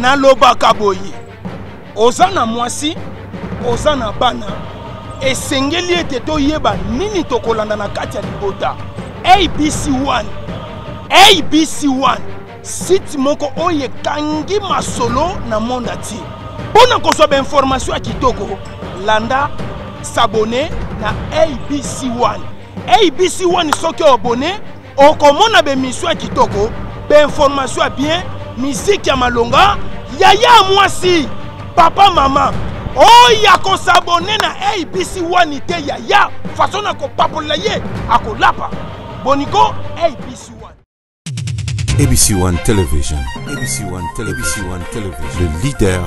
nalobaka boye oza na mwasi oza na bana esengeli ete toyeba nini tokolanda na kati ya libota. ABC1 site moko oyo ekangi masolo na monde ati mpona kozwa bainformation ya kitoko landa s'abonner na ABC1. ABC1 soki obone okomona bemission ya kitoko bainformation ya bien musique ya malonga yaya mwasi papa mama oya kosabone na ABC1 te yaya façon na kopapola ye akolapa boniko ABC1. ABC1 Television. ABC1 Television. Le leader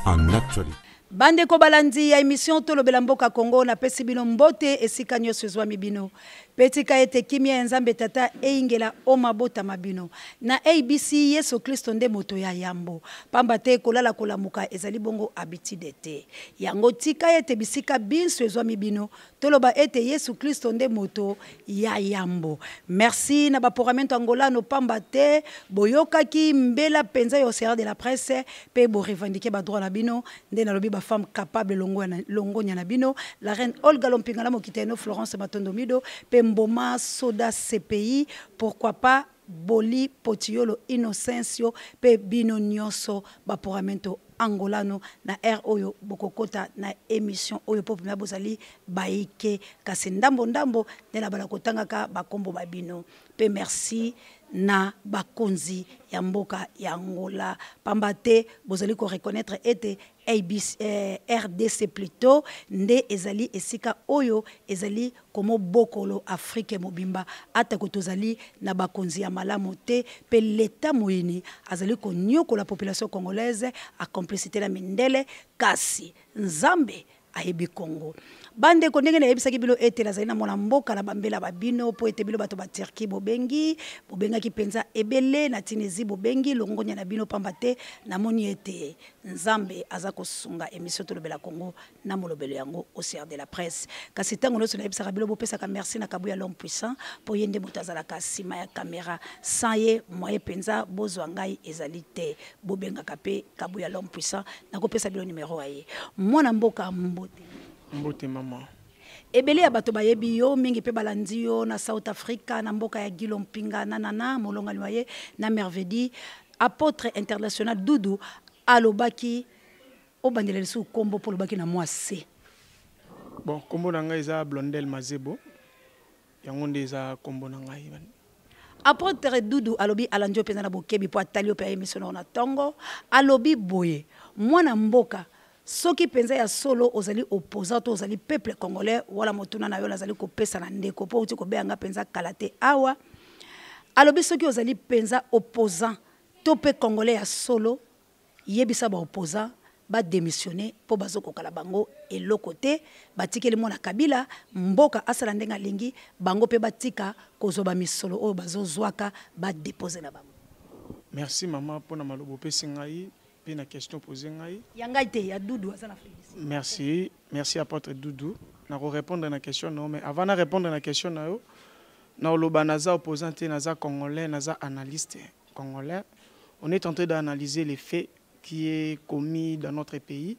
en actualité. Bande ko balandi ya émission Tolobela Mboka Congo na pesi bino mbote esika nyonso ezwami bino. Petika ete kimia ya Nzambe tata eingela omabota mabino. Na ABC Yesu Kristo nde moto ya yambo. Pamba te kolala kolamuka ezali bongo habitude te. Yango tika ete bisika binso ezwami bino. Toloba ete Yesu Kristo nde moto ya yambo. Merci na baporamento angolano pamba te boyokaki mbela penza yo Océan de la Presse pe bo revendiquer ba droit na bino nde na lobi ba femme capable longonya na bino la reine Olga Lompingala Mokiteno Florence Matondomido pe Mboma Soda CPI pourquoi pas Boli Potiolo Innocencio pe bino nyonso baporamento angolano na air oyo bokokota na émission oyo popo na bozali baike kasi ndambo nena bala kotanga ka bakombo babino pe merci na bakonzi ya mboka ya Angola pamba te bozali ko reconnaître ete ABC RDC plutôt nde ezali esika oyo ezali komo bokolo Afrique mobimba ata ko tozali na bakonzi ya malamu te pe l'état moyini azali ko nyoko la population congolaise a complicité na mindele kasi Nzambe ayebi Congo bande ko ndenge na yebisaki bilo ete lazali na mona mboka na bambela babino po ete bilo bato ba Turquie bobengi ki penza ebele na Tunisie bobengi longonya na bino pamba te na moni ete Nzambe aza kosunga émission Tolobela Congo na molobelo yango Océan de la Presse kasi tango no sona yebisaka bilo bopesa ka merci na kabuya l'homme puissant po yende mutazala ka sima ya caméra sans ye moye penza bozwa ngai ezali te bobenga kape kabuya l'homme puissant na kopesa bilo numéro aye mwana mboka mbote mbote mama ebele ya bato bayebi yo mingi pe balandi yo na South Africa na mboka ya Gilo Mpinga nanana molonga noye na Mervedi apôtre international Doudou alobaki obandela su kombo po lobaki na mwasi bon kombo na ngai eza Blondel Mazebo yango nde eza kombo na ngai apôtre Doudou alobi alandio peza na bokebi po atalio pe émission na tongo alobi boye mwana mboka soki penza ya solo ozali opposant to ozali peuple congolais wala motuna na yo nazali kopesa na ndeko po uti kobeanga penza kalate awa alobi soki ozali penza opposant to pe congolais ya solo yebisa ba opposant ba démissionner po bazoko kala bango eloko te batikeli mona Kabila mboka asala ndenga lingi bango pe batika kozoba misolo oyo bazozwaka ba déposer na bango. Merci maman pour na malobo pesi ngai. Une question posée. Merci, merci apôtre Doudou. Je vais répondre à la question, non, mais avant de répondre à la question, naza opposant naza congolais, naza analyste congolais. On est en train d'analyser les faits qui est commis dans notre pays,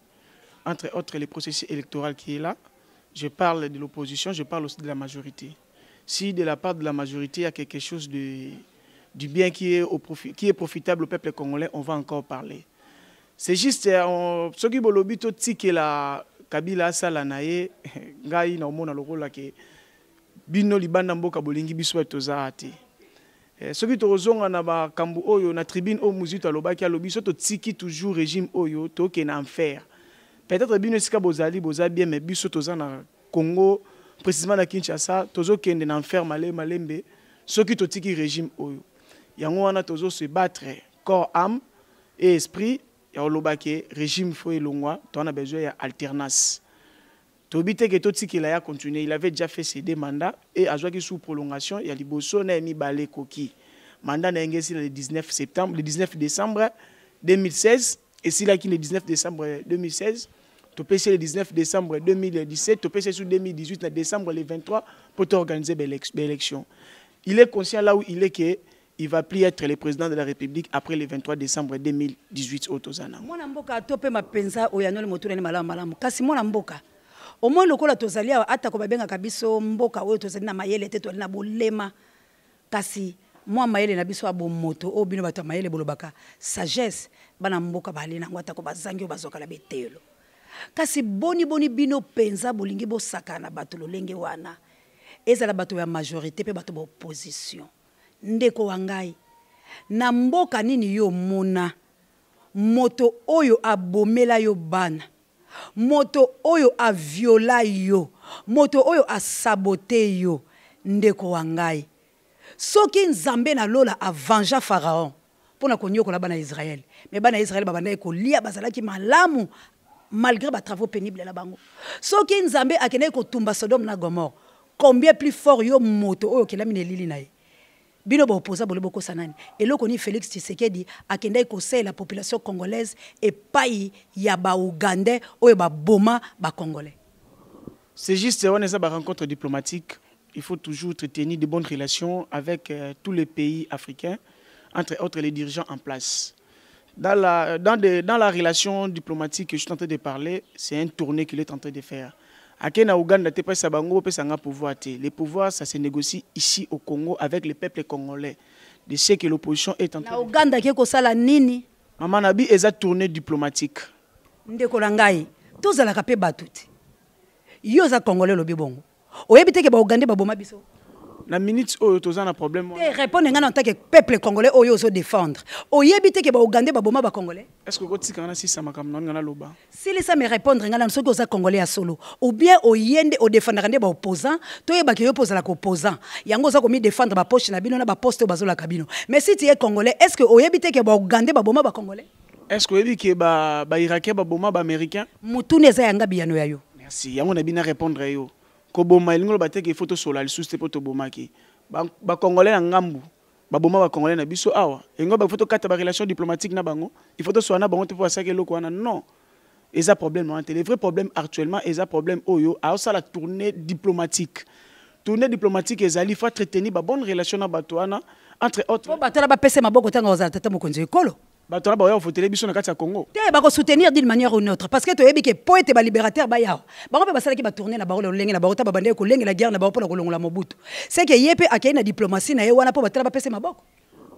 entre autres les processus électoraux qui est là. Je parle de l'opposition, je parle aussi de la majorité. Si de la part de la majorité il y a quelque chose du bien qui est profitable au peuple congolais, on va encore parler. C'est juste ce qui bolobi to tiki la Kabila sala nae ngai na omona lokola ke bino libanda mboka bolingi biso toza ate ce qui tozonga na ba kambu oyo na tribune o muzito alobaki alobi so to tiki toujours régime oyo to ke na enfer peut-être bino sika bozali bien mais biso toza na Congo précisément na Kinshasa tozo kende na enfer malembe ce qui to tiki régime oyo yango wana tozo se battre corps âme et esprit. Il y a le régime Foye Longwa, tu as besoin d'alternance. Tobite que tout ce qu'il a continué, il avait déjà fait ses deux mandats et à jouer sous prolongation, il y a Liboso n'a mis balé coquille. Mandat n'a le 19 septembre, le 19 décembre 2016 et s'il a qui le 19 décembre 2016, tu peux le 19 décembre 2017, tu peux sur 2018 décembre le 23 pour t'organiser l'élection. Il est conscient là où il est que il va plus être le président de la République après le 23 décembre 2018 au Tozana. Mwana mboka atope mapenza oyanole motuna ni malamu malamu. Kasi mwana mboka. Au moins lokola tozalia ata ko babenga kabiso mboka oyo tozali na mayele te tozali na bolema. Kasi moi mayele na biso abo moto o bino bato mayele bolobaka sagesse bana mboka bali na ngwata ko bazangi bazokala betelo. Kasi boni bino penza bolingi bo sakana bato lolenge wana. Ezala bato ya majorité pe bato ba opposition. Ndeko wangai na mboka nini yo mona moto oyo abomela yo bana moto oyo aviola yo moto oyo asabote yo ndeko wangai soki nzambe na lola avanja Pharaon pona konyokola bana Israël mais bana Israël babanda ko lia bazalaki malamu malgré ba travaux pénibles la bango soki nzambe akene ko tumba Sodome na Gomorrhe combien plus fort yo moto oyo kelamine lili na ye bino ba opposa bolo boko sanani eloko ni Félix Tshisekedi akendai conseil la population congolaise et pai ya ba Ougandais oyo ba boma ba Congolais. C'est juste on est à rencontre diplomatique, il faut toujours tenir de bonnes relations avec tous les pays africains, entre autres les dirigeants en place. Dans la relation diplomatique que je suis en train de parler, c'est un tournée qu'il est en train de faire. À Ouganda, pouvoir. Les pouvoirs, ça se négocie ici au Congo avec le peuple congolais. De ce que l'opposition est en train de faire. Ouganda, qui est nini? Maman Nabi, est tournée diplomatique. Ndeko langai, tous à la capé batouti. Yo za Congolais lobi bongo. Oyebite ke ba Ougandais ba boma biso. La minute où tu as un problème. Répondre en tant que peuple congolais au yo se défendre. Oyebite ke ba Ougandais ba boma ba Congolais. Est-ce que tu as si ça m'a comme non ngana loba? Si les ça me répondre ngana ceux que Congolais à solo ou bien oyende au défendre ngande ba opposant, to yeba ke yo opposant la opposant. Yango za komi défendre ba poche na bino na ba poste ba zola kabino. Mais si tu es Congolais, est-ce que oyebite ke ba Ougandais ba boma ba Congolais? Est-ce que oyebite ke ba Irakien ba boma ba Américain? Mutune za yanga biyano yayo. Merci. Yango na bina répondre yo. Koboma ilingo bateke photo solal sous te poto bomaki. Ba Congolais na ngambu. Ba boma ba Congolais na biso awa. Engo ba photo kata ba relation diplomatique na bango. Il faut to soana bango te pour ça que loko wana non. Et ça problème non, le vrai problème actuellement et ça problème oyo a ça la tournée diplomatique. Tournée diplomatique ezali faut entretenir ba bonne relation na bato wana entre autres. Ba batala ba pese maboko tanga ozala tata mokonzi ekolo. Bato na ba yo voter biso na kati ya Congo. Te ba ko soutenir d'une manière ou d'une autre parce que to yebi ke poète ba libérateur ba yawo. Ba ko ba sala ki ba tourner na ba lo lenge na ba ta ba bande ko lenge la guerre na ba pona ko longola Mobutu. C'est que yepe akay na diplomatie na ye wana po batala ba pese maboko.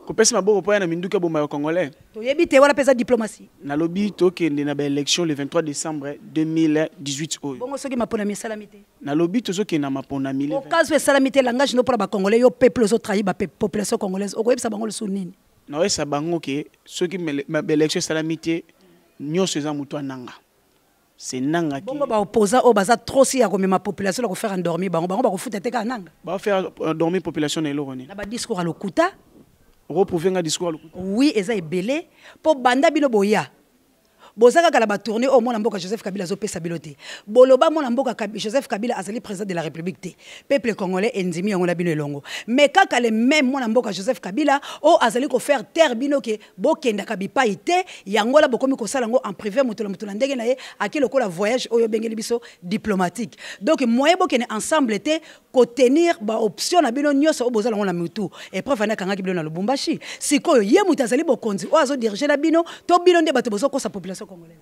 Ko pese maboko po na minduka boma ya Congolais. To yebi te wana pesa diplomatie. Na lobby to kende na ba élection le 23 décembre 2018 oyo. Bongo soki mapona mi salamité. Na lobby to soki na mapona mi. Au cas où salamité langage no pour ba Congolais yo peuple zo trahi ba population congolaise. O ko yebisa bango le sunini. Na wesa bango ke soki ma élection salamité nyonso eza mutu ananga. C'est nanga ki. Bongo ba opposant o baza trop si ya ko ma population la ko faire endormir bango ba ko futa te ka nanga. Ba faire endormir population na eloroni. Na ba discours à lokuta. Reprouver un discours à lokuta. Oui, eza ebele po banda bino boya. Bozaka kala ba tourner au mona mboka Joseph Kabila zo pesa biloté. Boloba mona mboka Joseph Kabila azali président de la République té. Peuple congolais endimi yango na bino elongo. Mais kaka le même mona mboka Joseph Kabila o azali ko faire terre bino ke bokenda kabipa ité yango la bokomi ko sala ngo en privé motola motola ndenge na ye akilo ko la voyage oyo bengeli biso diplomatique. Donc moyen bokene ensemble té ko tenir ba option na bino nyoso o bozala ngo na mutu. Et preuve na kanga ki bino na Lubumbashi. Sikoyo ye mutazali bokonzi o azo diriger na bino to bino nde bato bozo ko sa population congolaise.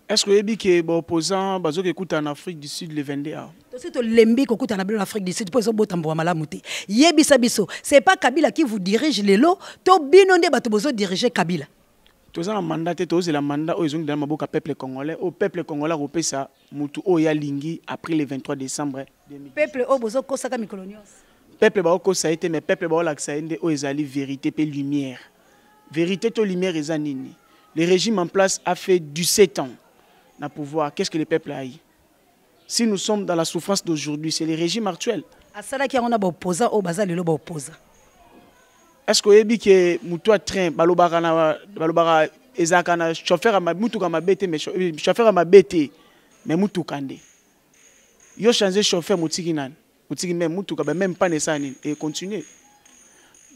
Est-ce que vous avez dit que les opposants écoutent en Afrique du Sud le 21? C'est lembi qui écoute en Afrique du Sud pour les botambo malamuti. Yebisa biso, c'est pas Kabila qui vous dirige les lots, to binonde bato bozo diriger Kabila. Tous un mandat, tous la mandat aux gens dans le peuple congolais, au peuple congolais européen ça, mutu oya lingi après le 23 décembre 2010. Peuple o bozo kosaka mikolonios. Peuple ba ko ça a été mais peuple ba la ça ende o ezali vérité pe lumière. Vérité to lumière ezanini. Le régime en place a fait 17 ans à pouvoir. Qu'est-ce que le peuple a eu? Si nous sommes dans la souffrance d'aujourd'hui, c'est le régime actuel. Est-ce que vous avez dit que Moutoua train, balobara, ezakana, chauffeur à ma Moutouka ma bête, mais chauffeur à ma bête, mais Moutoukande. Yo changé chauffeur Moutikinan, Moutiki même Moutouka, même pas Nessani, et continuez.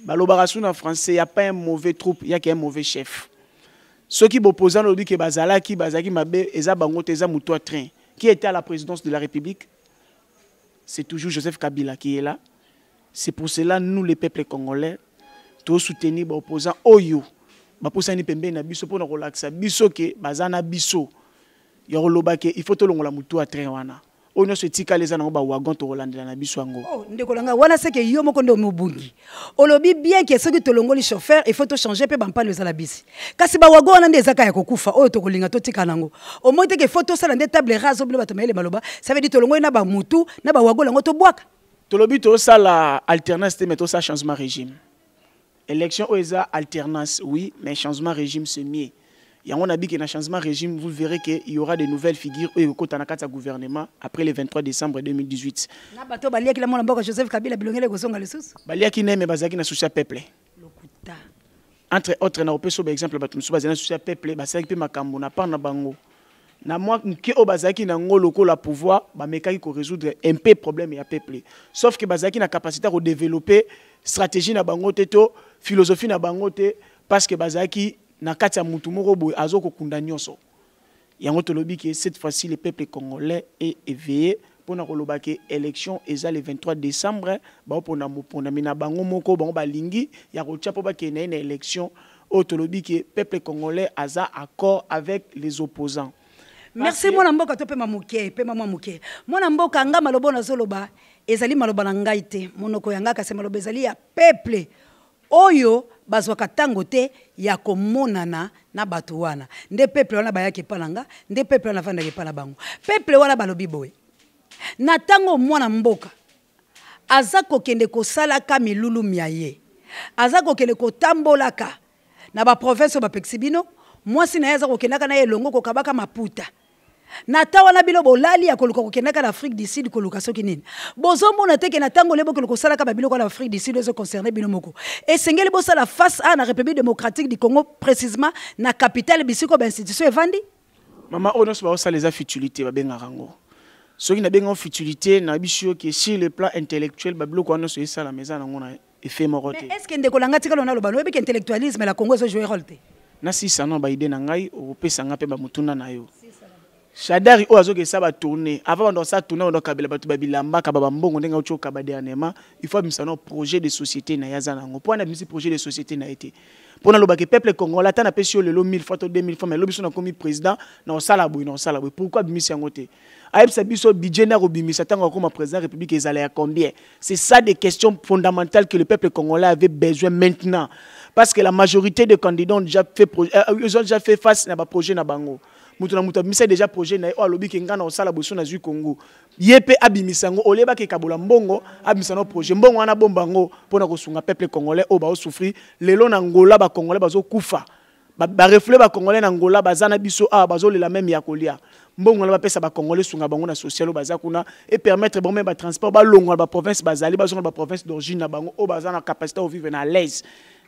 Balobara en français, il n'y a pas un mauvais troupe, il n'y a qu'un mauvais chef. Ceux qui opposent au dit que Bazalaki, Bazaki Mabé, Eza Bango, Teza Moutoua Train, qui était à la présidence de la République, c'est toujours Joseph Kabila qui est là. C'est pour cela, nous, les peuples congolais, to soutenir ba opposant oyo ba posani pembe na biso pona relaxa biso ke bazana biso ya roloba ke il faut to longola mutu a train wana oyo se tika les ana ba wagon to rolandela na biso ngo ndeko langa wana c'est que yo moko ndo mobungi olobi bien que ce que to longoli chauffeur il faut to changer pe bampa les ala bisi kasi ba wagon wana ndezaka ya kokufa oyo to kolinga to tika nango au moins que faut to sala nde table rase obilo bato maile maloba ça veut dire to longoli na ba mutu na ba wagon lango to bwaka to lobi to sala alternance te meto sa changement régime élection oeza alternance oui mais changement régime c'est mieux. Il y a un changement régime, vous verrez qu'il y aura de nouvelles figures au gouvernement après le 23 décembre 2018. Entre autres, na opeso par exemple, peuple, na moi qui au bazaki na ngolo ko la pouvoir, ba mekaki ko résoudre un peu problème ya peuple. Sauf que bazaki na capacité de développer stratégie na bango teto, philosophie na bango te parce que bazaki na kati ya mutu moko boy azoko kunda nyonso yango tolobi ke cette fois-ci le peuple congolais est éveillé pona koloba ke élection eza le 23 décembre ba pona mopona mina bango moko bango balingi ya kotia po ba ke na élection o tolobi ke peuple congolais aza accord avec les opposants. Merci mwana mboka to pe mamuke pe mama muke mwana mboka nga malobo na zoloba ezali maloba na ngai te monoko yanga ka se maloba ezali ya peuple oyo bazwaka tango te ya komonana na bato wana nde peuple wana bayaki palanga nde peuple wana vandaki pala bango peuple wana balobi boye na tango mwana mboka aza kokende kosalaka milulu miaye aza kokende kotambolaka na ba province ba pexibino mwasi na yaza kokendaka na elongo kokabaka maputa na tawana bilo bolali ya koluka kokendaka na Afrique du Sud koluka soki nini bozomona teke na tango lebo koluka salaka ba bilo ko na Afrique du Sud ezo concerné bino moko esengeli bosala face à la République démocratique du Congo précisément na capitale bisiko ba institution evandi mama ono so ba osala les futilité ba benga rango soki na benga futilité na bisho ke sur le plan intellectuel ba bilo ko ono so esala meza na ngona effet morote mais est-ce que ndeko langa tika lona loba lobi ke intellectualisme la Congo zo jouer rôle te na si ça non ba idée na ngai o pesa nga pe ba mutuna na yo Chadari o azoke ça va tourner avant dans ça tourner on doit kabela batu babilamba ka baba mbongo ndenga ucho ka dernièrement il faut misano projet de société na yaza nango pour na bisi projet de société na été pour na lobaki peuple congolais tana pesi le 1000 fois to 2000 fois mais lobiso na komi président na sala boy pourquoi bimisi yangote aïbsa biso budget na robimisa tango comme président république ezala ya combien c'est ça des questions fondamentales que le peuple congolais avait besoin maintenant parce que la majorité des candidats ont déjà fait face à ba projet na bango mutuna muta misa déjà projet na alobi ke ngana osala boso na zui Congo yepe abimisango oleba ke kabola mbongo abimisano projet mbongo wana bombango pona kosunga peuple congolais o ba souffrir lelo na Angola ba congolais bazo kufa ba reflet ba congolais na Angola bazana biso a bazo la même yakolia mbongo na ba pesa ba congolais sunga bango na social baza kuna et permettre bon même ba transport ba longo ba province bazali bazo na ba province d'origine na bango o bazana capacité de vivre na l'aise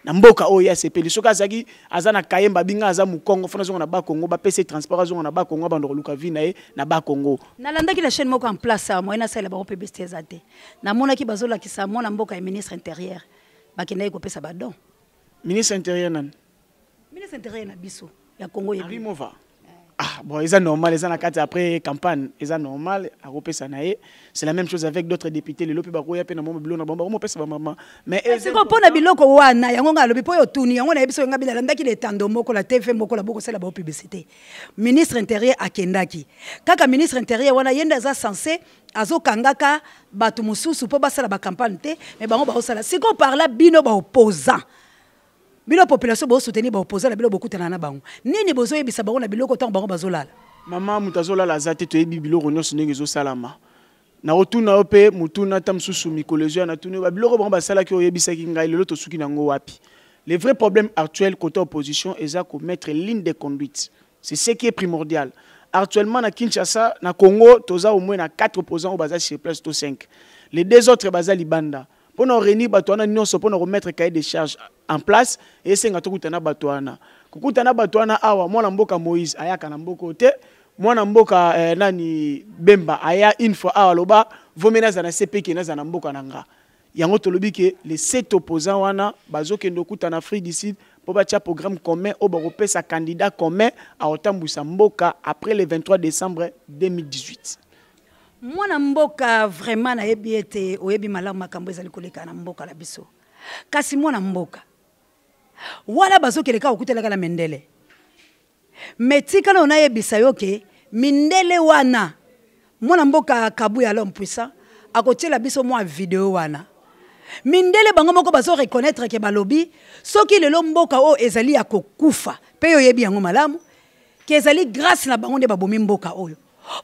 na mboka oyo ACP soka zaki azana kayemba binga aza mu Congo fona zonga na ba Congo ba PC transport zonga na ba Congo ba ndoko luka vina na ba Congo na landaki la chaîne moko en place moi na sala ba publicité ezate na mona ki bazola ki sa mona mboka ya ministre intérieur ba kenda ko pesa ba don ministre intérieur nan ministre intérieur na biso ya Congo ya Rimova ah bon ils sont normal ils sont après campagne ils sont normal à repérer naé c'est la même chose avec d'autres députés les lopi ba ko ya pe na mo bilo na bomba mo pesa ba mama mais c'est ko pona biloko wana yango nga lobi po yo tuni yango na biso nga bila ndaki le tando moko la TV moko la boko sala ba publicité ministre intérieur akendaki kaka ministre intérieur wana yenda za censé azo kangaka batu mususu po ba sala ba campagne te mais bango ba sala siko parla bino ba opposant bino population bo soutenir ba opposant la bilo beaucoup tana na bango nini bozo yebisa bango na biloko tant bango bazolala mama mutazola zate to yebi biloko nyonso ndenge zo salama na otuna ope mutuna tamsusu mikolezio na tunu ba biloko bango basala ki oyebisa ki ngai lelo to suki nango wapi le vrai problème actuel côté opposition est à mettre ligne de conduite c'est ce qui est primordial actuellement na Kinshasa na Congo toza au moins na 4 opposants au bazar sur place to 5 les deux autres bazar libanda pour nous réunir batouana nyonso pour nous remettre cahier de charges en place et c'est nga tokutana batouana kukutana batouana awa mwana mboka Moïse ayaka na mboko te mwana mboka nani Bemba aya une fois awa loba vomena za na CPK na za na mboka nanga yango tolobi ke les 7 opposants wana bazokendo kutana Afrique du Sud pour batia programme commun au Européen sa candidat commun à otambusa mboka après le 23 décembre 2018. Mwana mboka vraiment na yebi ete oyebi malamu makambo ezali koleka na mboka la biso kasi mwana mboka wana bazokeleka okutelaka na mindele mais tikala on ayebisa yo ke mindele wana mwana mboka Kabuya l'homme puissant akotiela biso mwa video wana mindele bango moko bazo reconnaître ke balobi soki lelo mboka o ezali ya kokufa pe yo yebi yango malamu ke ezali grâce na bango nde babomi mboka oyo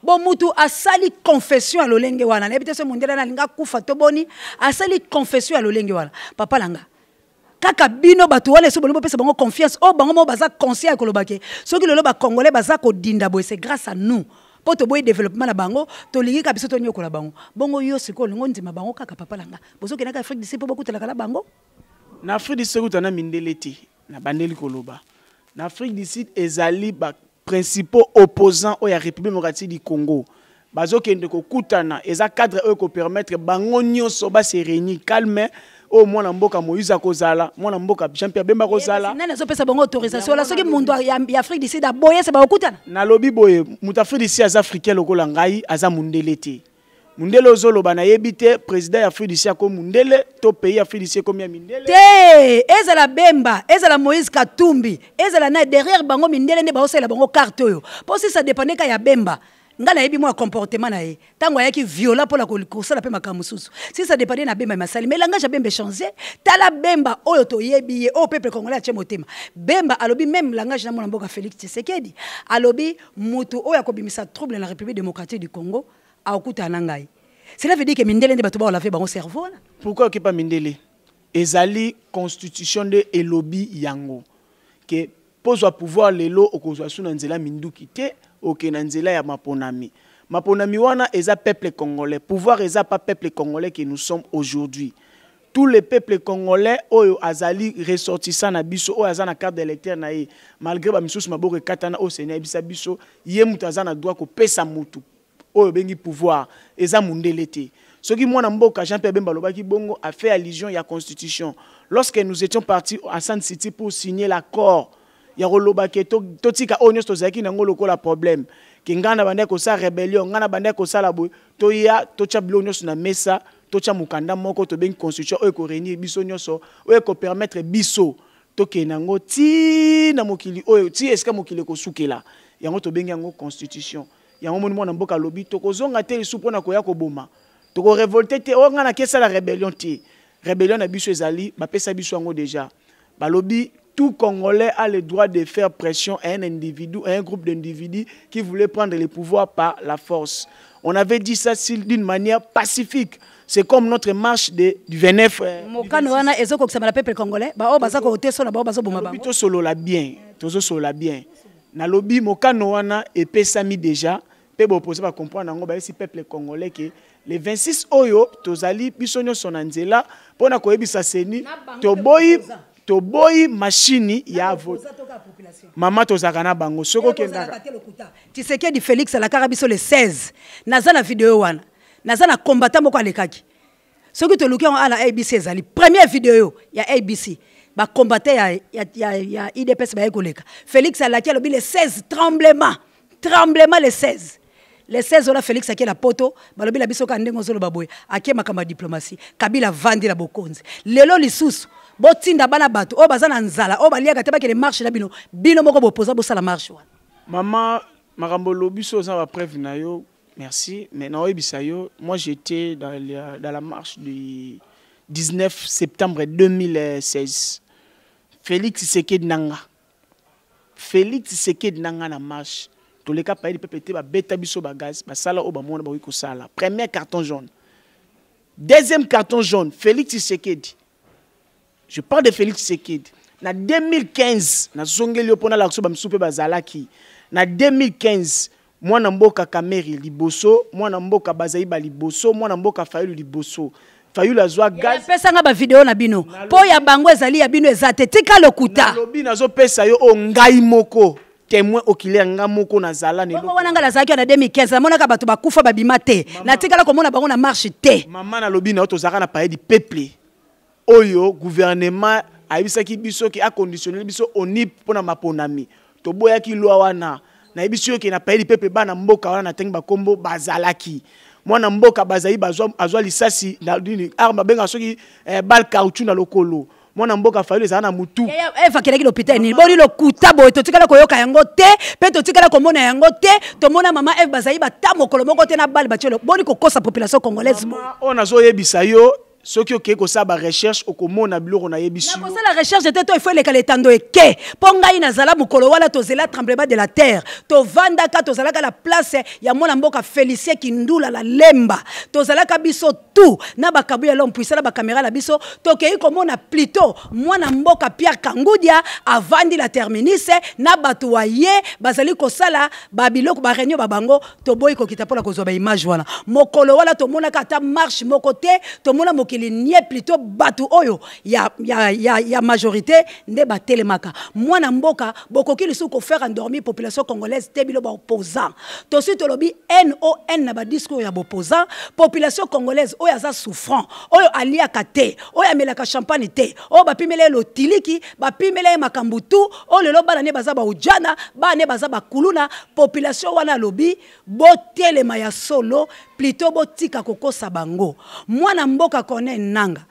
bon mutu asali confession à lolenge wana na ebite so mondela na linga kufa to boni asali confession à lolenge wana papa langa kaka bino batu wale so bolombo pesa bango confiance o bango mo baza conscient ya kolobake soki lelo ba congolais baza ko dinda boy c'est grâce à nous pour to boy développement na bango to lingi ka biso to nyokola bango bongo yo siko lingo ndima bango kaka papa langa bozo kenaka Afrique du Sud po bokutela kala bango na Afrique du Sud na mindeleti na bandeli koloba na Afrique du Sud ezali ba principaux opposants au République démocratique du Congo bazo kende ko kutana eza cadre eux ko permettre bango nyonso ba se réunir calme au mwana mboka Moïse akozala mwana mboka Jean-Pierre Bemba kozala nana zo pesa bango autorisation la soki mundu ya Afrique du Sud aboye se ba okutana na lobi boye muta Afrique du Sud az africain lokola ngai aza mundelete mundele ozolo bana yebite président ya Afrique du Sud ko mundele to pays Afrique du Sud ko mia mindele te ezala Bemba ezala Moïse Katumbi ezala na derrière bango mindele ne ba osela bango carte yo pour si ça dépendait ka ya Bemba ngana yebi moi comportement na ye tango ayaki violent pour la kosala pe makamususu si ça dépendait na Bemba masali mais langage ya Bemba changé tala Bemba oyo to yebi o peuple congolais a motema Bemba alobi même langage na mona mboka Félix Tshisekedi alobi mutu oyo akobimisa trouble na la République démocratique du Congo a okuta nangai cela veut dire que mindele ne bato ba la fait bango cerveau là pourquoi que pas mindele ezali constitution de elobi yango que pose pouvoir lelo okozwa suna nzela minduki te ok na nzela ya maponami maponami wana eza peuple congolais pouvoir eza pas peuple congolais que nous sommes aujourd'hui tous les peuples congolais oyo azali ressortissant na biso oyo azana carte d'électeur na ye malgré ba misusu maboko katana au Sénat bisa biso ye mutu azana droit ko pesa mutu oyo bengi pouvoir eza mundele te soki mwana mboka Jean-Pierre Bemba lobaki bongo a fait allusion ya constitution lorsque nous étions partis à San City pour signer l'accord ya rolobaki totika onyo tozaki nango lokola problème ke ngana bande ko sa rébellion ngana bande ko sala boy to ya to cha bilonyo na mesa to cha mukanda moko to bengi constitution oyo ko réunir biso nyonso oyo ko permettre biso to ke nango ti na mokili oyo ti eska mokili ko sukela yango to bengi yango constitution yango moni mwana mboka lobi to ko zonga te lisu pona ko ya ko boma to ko révolter te o ngana kesa la rébellion te rébellion na biso ezali ba pesa biso yango déjà ba lobi tout Congolais a le droit de faire pression à un individu, à un groupe d'individus qui voulait prendre le pouvoir par la force. On avait dit ça d'une manière pacifique. C'est comme notre marche du 29. Mokano wana ezoko kusema la peuple congolais, ba o bazako oteso na ba bazo boma bango. Bito solo la bien, tozo solo la bien. Na lobi mokano wana epesami déjà, pe bo poser ba comprendre ngo ba si peuple congolais que le 26 oyo tozali biso nyonso na nzela pona ko yebisa seni to boy machine ya vote mama tozaka na bango soko kendaka Tshisekedi Félix la karabiso le 16 nazana vidéo wana nazana combattant moko alekaki soki to luki ala ABC ezali première vidéo ya ABC ba combattant ya IDPS ba ekoleka Félix alaki alobi le 16 tremblement le 16 le 16 ola Félix aké la poto balobi la biso ka ndengo zolo baboye aké makamba diplomatie Kabila vandi la bokonzi lelo lisusu botinda bana bato o bazana nzala o baliaka te bakele marche na bino moko bopoza bosala marche wana maman makambo lobiso za ba preuve na yo merci mais na oyebisa yo moi j'étais dans la marche du 19 septembre 2016 Félix Tshisekedi nanga na marche tous les cas pays peuple ba beta biso ba gaz ba sala o ba mona ba wiko sala premier carton jaune deuxième carton jaune Félix Tshisekedi. Je parle de Félix Tshisekedi. En 2015, na zongeli opona la kusoba msupe bazalaki. Na 2015, mwana mboka Kameri liboso, mwana mboka Bazaiba liboso, mwana mboka Fayulu liboso. Fayulu azwa gaz. Pesa nga ba video na bino. Po ya bango ezali ya bino ezate tika lokuta. Lobi nazo pesa yo o ngai moko. Témoin oculaire nga moko na zala ne. Bongo wana nga lazaki na 2015, na mona ka bato bakufa babima te. Na tika la komona bango na marche te. Maman na lobi na otozaka na parler du peuple. Oyo gouvernement ayibisaki biso ki a conditionné biso onip pona maponami to boyaki loi wana na biso ki na pays peuple bana mboka wana na tengi ba kombo bazalaki mwana mboka bazai azwa lisasi na dini arma benga soki bal caoutchouc na lokolo mwana mboka Fayulu ezala na mutu eva keleki l'hôpital ni boli lo kuta boy to tikala koyoka yango te pe to tikala komona yango te to mona mama eva bazali batamo kolo moko te na bali bachelo boli kokosa population congolaise on azo yebisa yo soki oke ko sa ba recherche okomona biloko na yebisu na la recherche te to il faut les kaletando eke ponga ina zala mukolo wala to zela tremblement de la terre to vanda ka to zala ka la place ya mona mboka Félicien Kindula la lemba to zala ka biso tout na ba kabu ya l'homme puissant ba caméra la biso to ke komona plutôt mwana mboka Pierre Kangudia avandi la terminus na batu waye bazali ko sala ba biloko ba réunion ba bango to boy ko kita pola ko zo ba image wana mokolo wala to mona ka ta marche mokote to mona il n'y a plutôt batu oyo ya majorité nde batelemaka mwana mboka bokoki lisu ko faire endormir population congolaise tebilo ba opposant to suite lobi NON na ba discours ya opposant population congolaise oyo aza souffrant oyo aliaka te oyo amelaka champagne te oyo bapimele lo tiliki bapimele makambutu oyo lelo bana ne baza ba ujana bana ne baza ba kuluna population wana lobi botelema ya solo plutôt botika kokosa bango mwana mboka kone nanga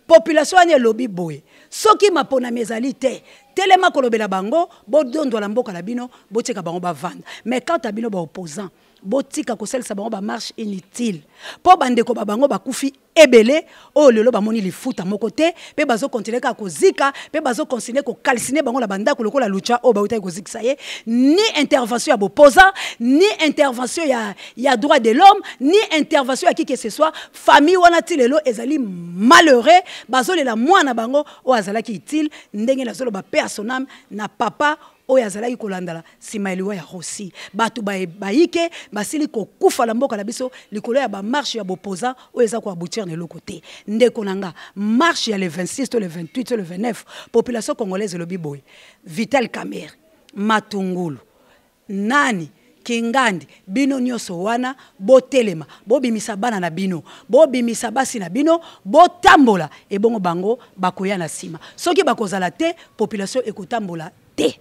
population ane lobi boye soki mapona mezali te telema kolobela bango bodondo la mboka la bino botika bango ba vanda mais quand abino ba opposant botika koselisa bango ba marche inutile po bandeko ba bango bakufi ebele o lelo ba moni lifuta moko te pe bazo continuer ka kozika pe bazo continuer ko calciner bango la banda ko lokola lucha o ba utai kozikisa ye ni intervention ya opposant ni intervention ya droit de l'homme ni intervention ya qui que ce soit famille wana ti lelo ezali malheureux bazo lela mwana bango o azala ki utile ndenge na zolo ba personnam na papa oyo azalaki kolandala sima eliwa ya Rossi batu baike basili kokufa la mboka na biso likolo ya ba marche ya opposant oyo eza ko aboutir na loko te ndeko nanga marche ya le 26 to le 28 to le 29 population congolaise lobi boy Vital Kamerhe Matungulu nani Kingandi bino nyoso wana botelema bobimisa bana na bino bobimisa basi na bino botambola ebongo bango bakoya na sima soki bakozala te population ekotambola te.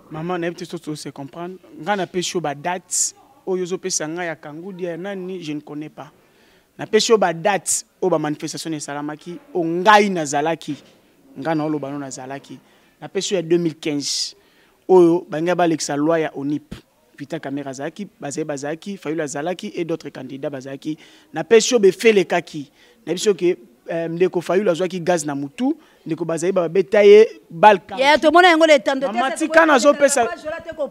Maman n'a pas tout se comprendre. Quand on a pêché ba date, au yozo pesa nga ya Kangudia nani je ne connais pas. Na pêché ba date au ba manifestation de Salamaki, au ngai na Zalaki, ngana olo bano na Zalaki. Na pêché ya 2015. Oyo banga ba lexa loi ya ONIP. Vital Kamerhe Zalaki, Bazaki, Fayulu Zalaki et d'autres candidats Bazaki. Na pêché be fait les kaki. Na pêché que ndeko Fayulu azwaki gaz na mutu ndeko bazali ba betaye balka ya to mona yango le tando matika nazo pesa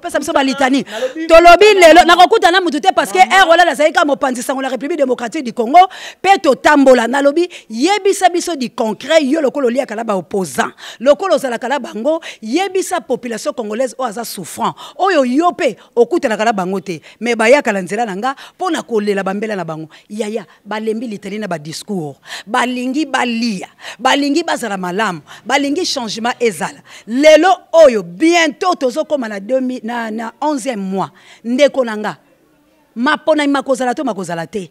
pesa biso balitani tolobi lelo nakokuta na mutu te parce que wala lazali ka mopanzisa la République démocratique du Congo pe to tambola nalobi yebisa biso di concret yo lokolo lia kala ba opposant lokolo zala kala bango yebisa population congolaise o aza souffrant oyo yope okuta na kala bango te mais ba ya kala nzela nanga pona kolela bambela na bango yaya balembi litali na ba discours balingi balia balingi bazala malamu balingi changement ezala lelo oyo bientôt tozo koma na 11e mois ndeko nanga mapona makozala to makozala te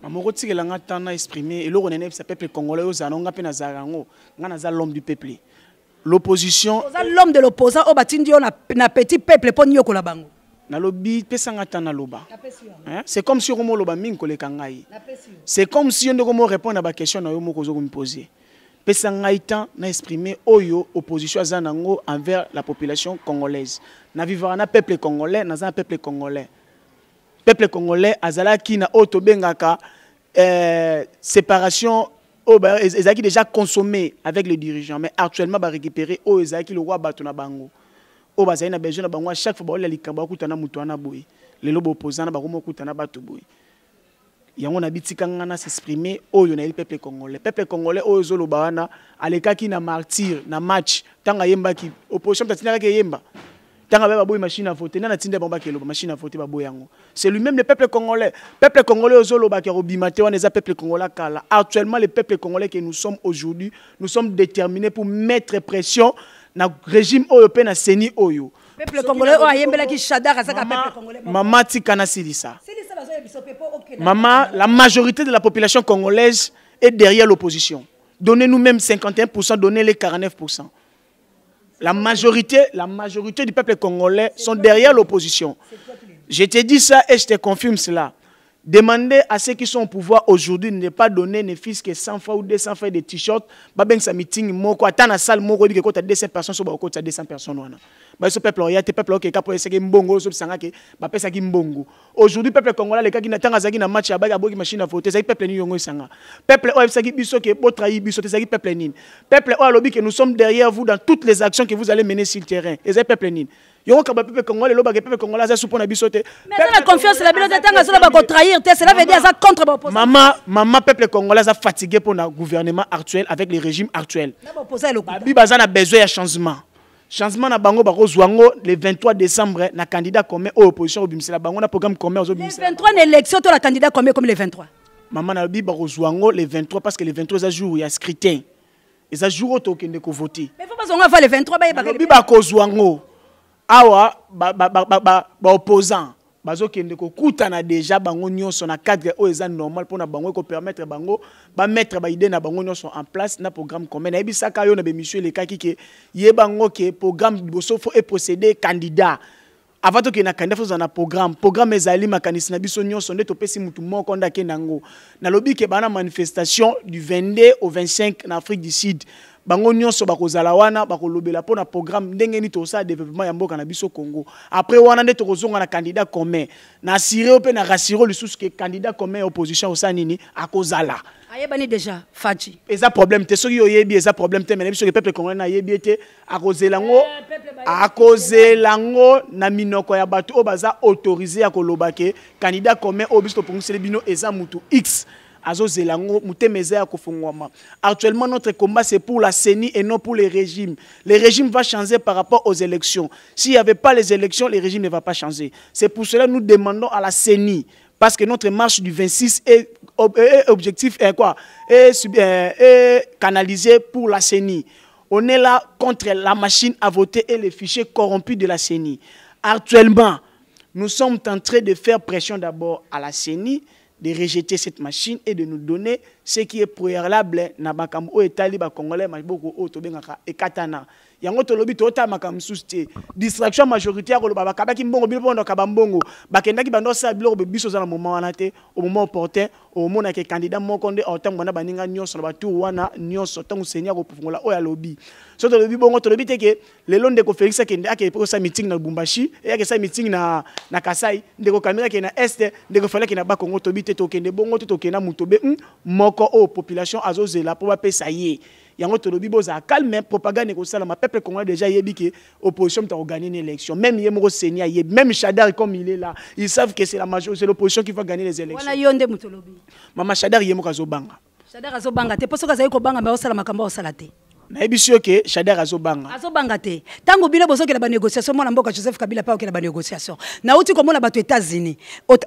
mamoko tikela nga tana exprimer et loko nene sa peuple congolais ozanonga pe na zarango nga na za l'homme du peuple l'opposition l'homme de l'opposant o batindi yo na petit peuple poni yo kola bango nalobi pesa nga tana loba c'est comme si romo loba mingi koleka ngai c'est comme si on doit répondre à ba question na yo moko zo ko me poser pesa ngai tan na exprimer oyo opposition azanango envers la population congolaise na vivre na peuple congolais na un peuple congolais azalaki na auto bengaka séparation ezaki déjà consommé avec les dirigeants mais actuellement ba récupérer o ezaki le roi bato na bango o bazali na besoin na bango chaque fois ba ola likamba okutana mutu ana boy lelo bo opposant na ba komo okutana bato boy yango na bitika ngana s'exprimer oyo na peuple congolais oyo zoloba wana alekaki na martyr na match tanga yembaki opposition tatinaka ke yemba tanga ba boy machine à voter na tinda bomba ke loba machine à voter ba boyango c'est lui-même le peuple congolais ozoloba ke robimate wana za peuple congolais kala actuellement le peuple congolais que nous sommes aujourd'hui nous sommes déterminés pour mettre pression na régime oyo pe na seni oyo peuple congolais o ayembela ki Shadara saka peuple congolais mama tikana silisa maman la majorité de la population congolaise est derrière l'opposition donnez-nous même 51% donnez-les 49%. La majorité du peuple congolais sont derrière l'opposition. Je te dis ça et je te confirme cela. Demandez à ceux qui sont au pouvoir aujourd'hui de ne pas donner ne fils que 100 fois ou 200 fois des t-shirts. Babeng sa meeting moko ata na salle moko dit que quand 200 personnes so ba ko 200 personnes wana. Ba ce peuple ya te peuple qui ka pour essayer mbongo so sanga ke ba pesa ki mbongo. Aujourd'hui peuple congolais les ka ki na tanga zaki na match ya ba boki machine à voter ça peuple ni yongo sanga. Peuple o epsa ki biso ke bo trahi biso te zaki peuple ni. Peuple o alobi que nous sommes derrière vous dans toutes les actions que vous allez mener sur le terrain. Et ça peuple ni. Yongo ka ba peuple congolais lo ba ke peuple congolais za supona biso te. Mais la confiance la bilote tanga so ba ko trahir te cela veut dire ça contre l'opposition. Maman peuple congolais a fatigué pour le gouvernement actuel avec le régime actuel. Babi bazana besoin de changement. Changement na bango bako zwango le 23 décembre na candidat commun au opposition au bimsela bango na programme commun au bimsela. Le 23 élection to la candidat commun comme le 23. Maman na bi bako zwango le 23 parce que le 23 ça jour il y a scrutin. Et ça jour auto kende ko voter. Mais faut pas zonga va le 23 ba bi bako zwango. Awa ba opposant. Bazo kende ko kutana déjà bango nyonso na cadre o eza normal pour na bango ko permettre bango ba mettre ba idée na bango nyonso en place na programme commun na bisaka yo na be monsieur le kaki ke ye bango ke programme boso faut et procéder candidat avant to ke na candidat faut na programme ezali makanisi na biso nyonso nde to pesi mutu moko ndake nango na lobi ke bana manifestation du 22 au 25 en Afrique du Sud bango nyonso bakozala wana bakolobela pona programme ndenge ni to sa développement ya mboka na biso Congo après wana nde to kozonga na candidat commun na assurer ou pe na rassurer le sous que candidat commun opposition osa nini akozala ayebani déjà fachi eza problème te soki oyebi eza problème te mais biso ke peuple congolais na yebi te akozelango na minoko ya bato o baza autorisé à koloba ke candidat commun o biso pongusele bino eza mutu X. Actuellement, notre combat, c'est pour la CENI et non pour les régimes. Le régime va changer par rapport aux élections. S'il n'y avait pas les élections, le régime ne va pas changer. C'est pour cela que nous demandons à la CENI, parce que notre marche du 26 est objectif est canalisé pour la CENI. On est là contre la machine à voter et les fichiers corrompus de la CENI. Actuellement, nous sommes en train de faire pression d'abord à la CENI, de rejeter cette machine et de nous donner ce qui est préalable na bakambo etali ba congolais maboko o to bengaka ekatana yango to lobi to ta makam suste distraction majoritaire ko ba kabaki mbongo bilbo ndo kabambongo bakendaki bando sa biloko biso za na moment wana te au moment opportun au moment que candidat moko nde otambo na baninga nyonso na batu wana nyonso tangu senya ko pufungola o ya lobi so to lobi bongo to lobi te ke le londe ko Félix akende ake sa meeting na Lubumbashi et ake sa meeting na Kasai ndeko kamera ke na Est ndeko fala ke na ba Congo to bite to kende bongo to kena mutobe moko o population azozela pour pesa ye yango to lobi boza calme propagande ko sala ma peuple congolais déjà yebi ke opposition ta gagner une élection même yemoko senia yebi même Chadar comme il est là ils savent que c'est la majorité c'est l'opposition qui va gagner les élections wana yonde mutolobi mama Chadar yemoko azobanga te posoka zai ko banga ba osala makambo osala te na ebisio ke Chadar azobanga te tango bino bozo ke la ba négociation mona mboka Joseph Kabila pa ke la ba négociation na uti ko mona bato États-Unis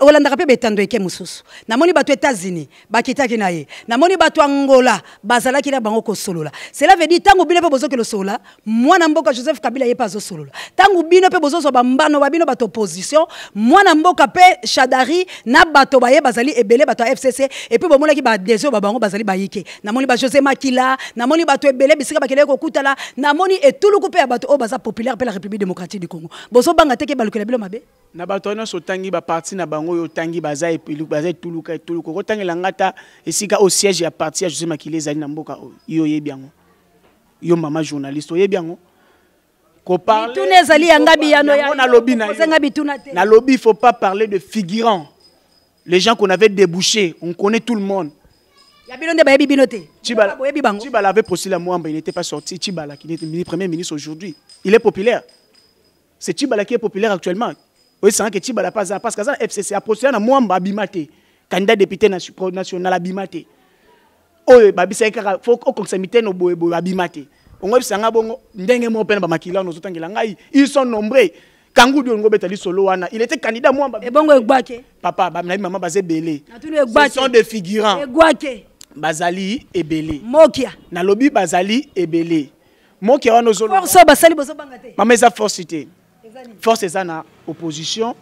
olandaka pe betando eke mususu na moni bato États-Unis bakitaki na ye na moni bato Angola bazalaki na bango ko solola cela veut dire tango bino pe bozo ke lo solola mwana mboka Joseph Kabila ye pa zo solola tango bino pe bozo so bambano babino bato opposition mwana mboka pe Chadari na bato baye bazali ebele bato FCC et puis bomona ki ba désio ba bango bazali bayike na moni ba José Makila na moni bato ebele bakele ko kutala na moni etuluku pe bato o baza populaire pe la République démocratique du Congo bozo banga teke balukela bilo mabe na bato na so tangi ba parti na bango yo tangi baza etuluku ko tangi langata esika au siège ya parti ya José Makila ezali na mboka yo yebiango yo mama journaliste yebiango ko parler tout nezali yangabi yano ya na lobby na lobby il faut pas parler de figurants les gens qu'on avait débouchés on connaît tout le monde. Tchibala avait postulé à Mwamba, il n'était pas sorti. Tchibala, qui est premier ministre aujourd'hui, il est populaire. C'est Tchibala qui est populaire actuellement. Oui, c'est vrai que Tchibala pas parce que ça FCC a postulé à Mwamba Abimate, candidat député national Abimate. Oh, babi c'est qu'il faut qu'on s'imite nos boy Abimate. On va se bongo ndenge mo pena ba makila no zotangela ngai. Ils sont nombreux. Kangu Diongo Betali Solo wana, il était candidat Mwamba. Et bongo Egwake. Papa, maman bazé belé. Ce sont des figurants. Egwake. Bazali ebele Mokia na lobby Bazali ebele Mokia wana zolo force basali bozo bangate mama eza force te force eza na opposition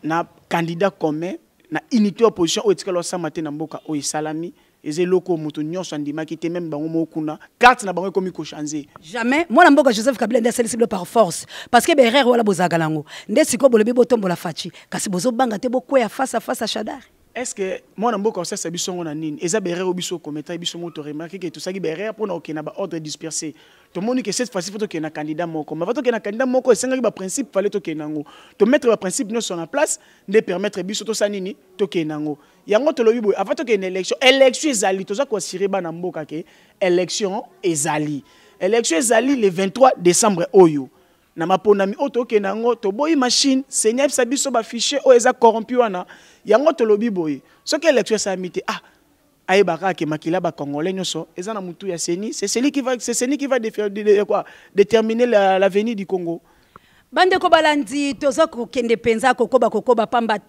na candidat commun na unité opposition o etikalo sa matin na mboka o isalami eze loko mutu nyonso andimaki te même bango mokuna carte na bango komi ko changer jamais moi na mboka Joseph Kabila ndé célèbre par force parce que berrer wala bozaga lango ndé siko bolobi botombola fachi kasi bozo bangate boko ya face à Chadar est-ce que moi namboka ça c'est bisongo na nini eza berere obiso commentaire biso moto remarquer que tout ça qui berere pour na okena ba ordre dispersé to moni que cette fois-ci faut que na candidat moko mais faut que na candidat moko esenga ba principe fallait to kenango to mettre ba principe no sur la place de permettre biso to sanini to kenango yango to lobi boy avant to que une élection ezali to za ko assurer ba na mboka ke élection ezali le 23 décembre oyo na maponami oto kenango to boy machine seigneur biso ba fichier o eza corrompu wana yango to lobi boy ce que élection ça mité aye baka ke makila ba congolais nyoso eza na mutu ya seni c'est celui qui va déterminer l'avenir du Congo bande ko balandi toza ko kende penza kokoba pamba te